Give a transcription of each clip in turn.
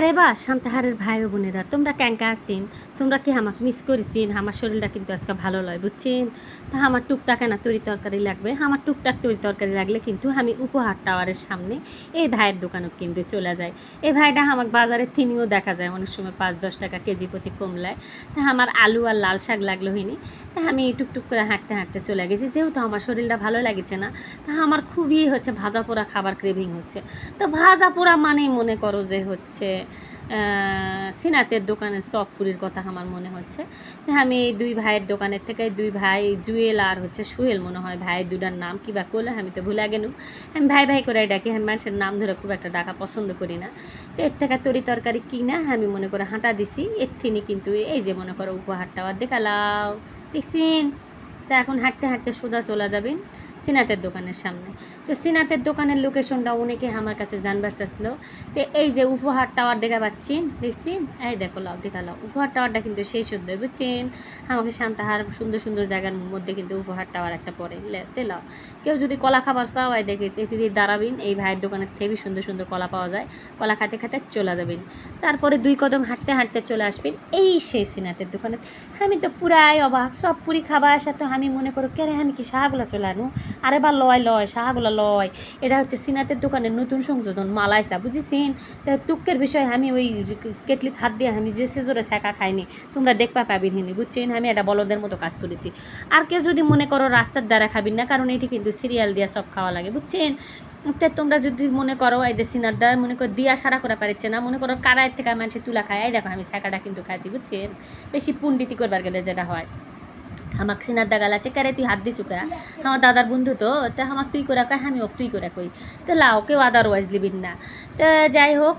আরে বা শান্তাহারের ভাই ও বোনেরা তোমরা ক্যাঙ্কা আসিন, তোমরা কি আমাকে মিস করেছিন? আমার শরীরটা কিন্তু আজকে ভালো লয় বুঝছেন। তা আমার টুকটাক না তরি তরকারি লাগবে, আমার টুকটাক তরি তরকারি লাগলে কিন্তু আমি উপহার টাওয়ারের সামনে এই ভাইয়ের দোকানত কিন্তু চলে যায়। এই ভাইটা আমার বাজারের থিনিও দেখা যায় অনেক সময় 5-10 টাকা কেজি প্রতি কমলায়। তা আমার আলু আর লাল শাক লাগলো হইনি। তা আমি টুকটুক করে হাঁটতে হাঁটতে চলে গেছি, যেহেতু আমার শরীরটা ভালো লাগছে না। তা আমার খুবই ভাজা পোড়া খাবার ক্রেভিং হচ্ছে। তো ভাজা পোড়া মানেই মনে করো যে সিনাতের দোকানে চপ পুরির কথা আমার মনে হচ্ছে। আমি এই দুই ভাইয়ের দোকানের থেকে, দুই ভাই জুয়েল আর সোহেল মনে হয় ভাইয়ের দুটার নাম কী বা করলে আমি তো ভুলে গেলাম। আমি ভাই ভাই করে ডাকি, আমি মানুষের নাম ধরে খুব একটা ডাকা পছন্দ করি না। তো এর থেকে তরি তরকারি কিনা আমি মনে করে হাঁটা দিছি। এর থেকে কিন্তু এই যে মনে করো উপহারটা দেখালাও দেখছেন। তা এখন হাঁটতে হাঁটতে সোজা চলে যাবেন সিনাতের দোকানের সামনে। তো সিনাতের দোকানের লোকেশনটা অনেকে আমার কাছে জানবার চাইছিল। তো এই যে উপহার টাওয়ার দেখা পাচ্ছেন, দেখছেন? এই দেখো লাও দেখালাও, উপহার টাওয়ারটা কিন্তু সেই সুন্দর বুঝছেন। আমাকে শান্তাহার সুন্দর সুন্দর জায়গার মধ্যে কিন্তু উপহার টাওয়ার একটা পড়ে লাও। কেউ যদি কলা খাবার চাও দেখে যদি দাঁড়াবেন, এই ভাইয়ের দোকানের থেকে সুন্দর সুন্দর কলা পাওয়া যায়। কলা খাতে খাতে চলে যাবেন, তারপরে 2 কদম হাঁটতে হাঁটতে চলে আসবেন এই সেই সিনাতের দোকানে। আমি তো পুরাই অবাক, সব পুরি খাবার সাথে আমি মনে করো কেরে আমি কি শাহগুলা চলে আনো। আরে বা লয় শাহগুলা লয়। এটা হচ্ছে সিনাতের দোকানের নতুন সংযোজন মালাইসা বুঝেছেন। তা তুক্কের বিষয় আমি ওই কেটলিত হাত দিয়ে আমি যে সেজোরে শেখা খাইনি, তোমরা দেখবা পাবিন হিনি বুঝছেন। আমি এটা বলদের মতো কাজ করেছি। আর কেউ যদি মনে করো রাস্তার দ্বারা খাবিন না, কারণ এটি কিন্তু সিরিয়াল দিয়ে সব খাওয়া লাগে বুঝছেন। তো তোমরা যদি মনে করো এই যে সিনার দ্বারা মনে করো দিয়া সারা করা পারছে না, মনে করো কারায়ের থেকে মানুষের তুলা খায়, এই দেখো আমি শেখাটা কিন্তু খাইছি বুঝছেন। বেশি পুন্ডিতি করবার গেলে যেটা হয়, আমাকে সিনার দাগাল আছে কারে তুই হাত দিছু কা, আমার দাদার বন্ধু তো তা আমার তুই করে কয়, আমি তুই করে কই। তো লাও কেউ আদারওয়াইজ লিবিন না। তো যাই হোক,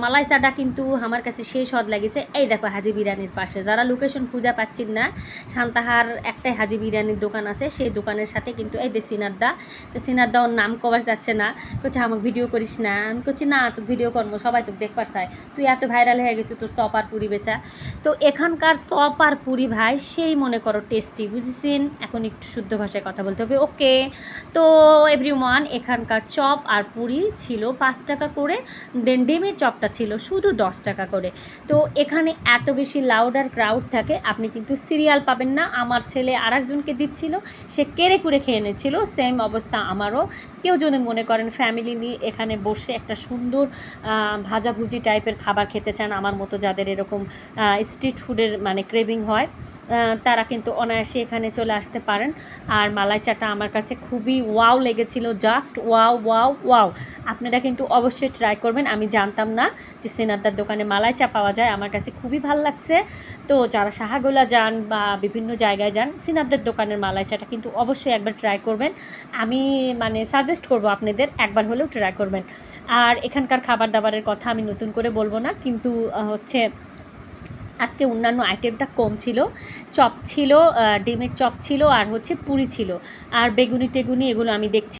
মালাইসাটা কিন্তু আমার কাছে সেই স্বাদ লাগিছে। এই দেখো হাজি বিরিয়ানির পাশে, যারা লোকেশন খুঁজে পাচ্ছেন না, শান্তাহার একটাই হাজি বিরিয়ানির দোকান আছে, সেই দোকানের সাথে কিন্তু এই যে সিনারদা। তো সিনারদা ওর নাম কবার যাচ্ছে না, করছে আমাকে ভিডিও করিস না। আমি করছি না তো ভিডিও করবো, সবাই তো দেখবার চায়, তুই এত ভাইরাল হয়ে গেছিস তোর চপ আর পুরি বেচা। তো এখানকার চপ আর পুরি ভাই সেই মনে করো টেস্টি বুঝেছেন। এখন একটু শুদ্ধ ভাষায় কথা বলতে হবে, ওকে। তো এভরিওয়ান, এখানকার চপ আর পুরি ছিল 5 টাকা করে, দেন ডিমের চপটা ছিল শুধু 10 টাকা করে। তো এখানে এত বেশি লাউড আর ক্রাউড থাকে, আপনি কিন্তু সিরিয়াল পাবেন না। আমার ছেলে আরেকজনকে দিচ্ছিল, সে কেড়ে কুড়ে খেয়ে নিচ্ছিল, সেম অবস্থা আমারও। কেউ যদি মনে করেন ফ্যামিলি নিয়ে এখানে বসে একটা সুন্দর ভাজাভুজি টাইপের খাবার খেতে চান, আমার মতো যাদের এরকম স্ট্রিট ফুডের মানে ক্রেভিং হয়, তারা কিন্তু অনায়াসে এখানে চলে আসতে পারেন। আর মালাই চাটা আমার কাছে খুবই ওয়াও লেগেছিল, জাস্ট ওয়াও ওয়াও ওয়াও। আপনারা কিন্তু অবশ্যই ট্রাই করবেন। আমি জানতাম না যে সিনারদার দোকানে মালাই চা পাওয়া যায়, আমার কাছে খুবই ভালো লাগছে। তো যারা শাহাগোলা যান বা বিভিন্ন জায়গায় যান, সিনারদার দোকানের মালাই চাটা কিন্তু অবশ্যই একবার ট্রাই করবেন। আমি মানে সাজেস্ট করব আপনাদের একবার হলেও ট্রাই করবেন। আর এখানকার খাবার দাবারের কথা আমি নতুন করে বলবো না, কিন্তু আজকে অন্যান্য আইটেমটা কম ছিল। চপ ছিল, ডিমের চপ ছিল, আর পুরি ছিল, আর বেগুনি টেগুনি এগুলো আমি দেখছি